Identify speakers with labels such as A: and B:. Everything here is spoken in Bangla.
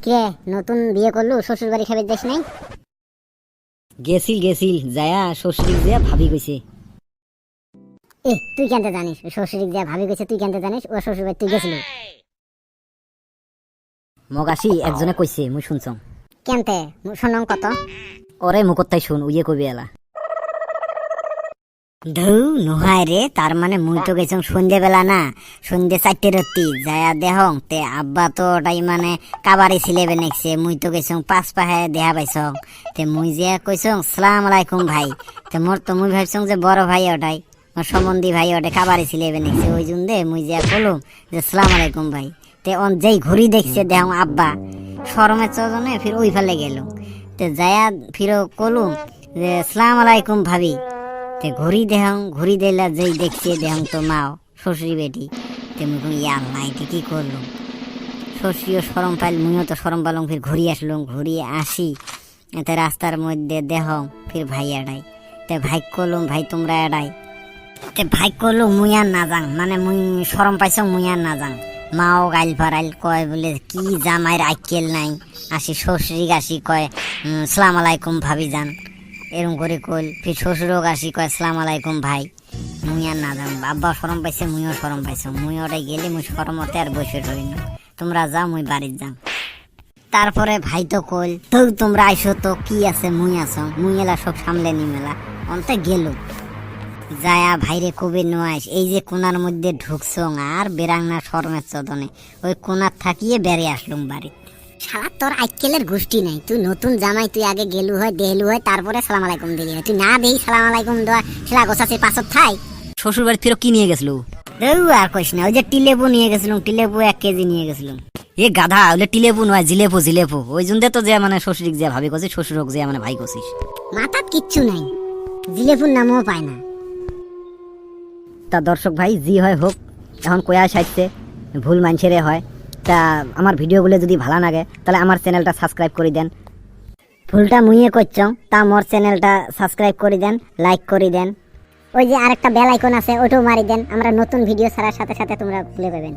A: কে নতুন বিয়ে করলু, শ্বশুর বাড়ি খাবে দেশ নাই?
B: গেছিল যায়া শ্বশুরিক দিয়া ভাবি কইছে।
A: তুই কেনতে জানিস শ্বশুরিক যা ভাবি কইছে? তুই কেনতে জানিস ও শ্বশুর বাড়ি তুই গেছিল?
B: মগাসি একজনে কইছে মুই শুনছং।
A: কেনতে শুনং কত?
B: ওরে মুকত্তাই শুন উইয়ে কইবে এলা।
A: ধৌ নোহাই রে, তার মানে মুই তো গেছং সন্ধ্যে বেলা না, সন্ধ্যে 4টে রত্তি যায়া দেহং তে আব্বা তো ওটাই মানে কাবারি ছিলেবে নেকছে, মুই তো গেছং 5 পাহে দেহা পাইছং। তে মুই যে কইছং সালাম আলাইকুম ভাই, তে মোর তো মুই ভাবছং যে বড় ভাই ওটাই মোর সম্বন্ধী ভাই ওটা কাবারি ছিলেবে নেকছে, ওই জন্য দে মুই যে কলুম যে সালাম আলাইকুম ভাই। তে অন যেই ঘড়ি দেখছে দেহং আব্বা শরমের চজনে ফির ওই ফেলে গেল। তে যায়া ফির কলুম যে সালাম আলাইকুম ভাবি। তে ঘড়ি দেহং, ঘড়ি দিলা যেই দেখছে দেহং তো মাও শ্বশুরি বেটি। তে মুই কই আল্লাহ এটা কি করলুম, শ্বশুরিও শরম পাইল, মুইও তো শরম পালং। ফির ঘুরি আসলুম, ঘুরি আসি এতে রাস্তার মধ্যে দেহং ফির ভাই এড়াই। তে ভাই কলুম ভাই তোমরা এড়াই। তে ভাই কলুম মুই আর না যাং, মানে মুই শরম পাইছং মুই আর না যাং। মাও গাইল ফারাইল কয় বলে কি জামাইর আইকেল নাই, আসি শ্বশুরি আসি কয় সালাম আলাইকুম ভাবি যান, এরম করে কইল। ফির শ্বশুরও আসি কয় সালাম আলাইকুম ভাই। মুই আর না যাম, আব্বা শরম পাইছে মুইও শরম পাইছো, মুই ওটাই গেলে মুই শরমতে আর বসে রই না, তোমরা যাও মুই বাড়ির যাম। তারপরে ভাই তো কইল তো তোমরা আইসো তো কি আছে, মুই আছো, মুই এলা সব সামলে নি মেলা অন্তে গেল। যায়া ভাইরে কবে নোয়াইস এই যে কোনার মধ্যে ঢুকছং আর বেরাং না শরমের চদনে, ওই কোনার থাকিয়ে বেড়ে আসলুম বাড়ি। শালা তোর আইকেলের গোষ্ঠী নাই, তুই নতুন জামাই, তুই আগে গেলু হয় দেহলু হয় তারপরে সালাম আলাইকুম দিলি হয়, তুই না দেই সালাম আলাইকুম দেওয়া সেলা গোছাছে পাছত থাই।
B: শ্বশুর বাড়ি ফিরো কি নিয়ে গেছিল?
A: আর কইস না, ওই যে টিলেবু নিয়ে গেছিলাম, টিলেবু 1 কেজি নিয়ে গেছিলাম।
B: এ গাধা ওলে টিলেপু নয় জিলেপু। ওই জন্য তো যে মানে শ্বশুরিক যে ভাবি কছিস, শ্বশুরক যে মানে ভাই কছিস।
A: মাথাত কিচ্ছু নাই, জিলেপুর নামও পায় না।
B: তা দর্শক ভাই জি হয় হোক, এখন কয়া সাইতে ভুল মানুষেরে হয়। তা আমার ভিডিওগুলো যদি ভালো লাগে তাহলে আমার চ্যানেলটা সাবস্ক্রাইব করে দেন।
A: ভুলটা মুইয়ে করছং, তা মোর চ্যানেলটা সাবস্ক্রাইব করে দেন, লাইক করে দেন। ওই যে আরেকটা বেল আইকন আছে ওটাও মারি দেন, আমরা নতুন ভিডিও ছাড়ার সাথে সাথে তোমরা খুলে পাবেন।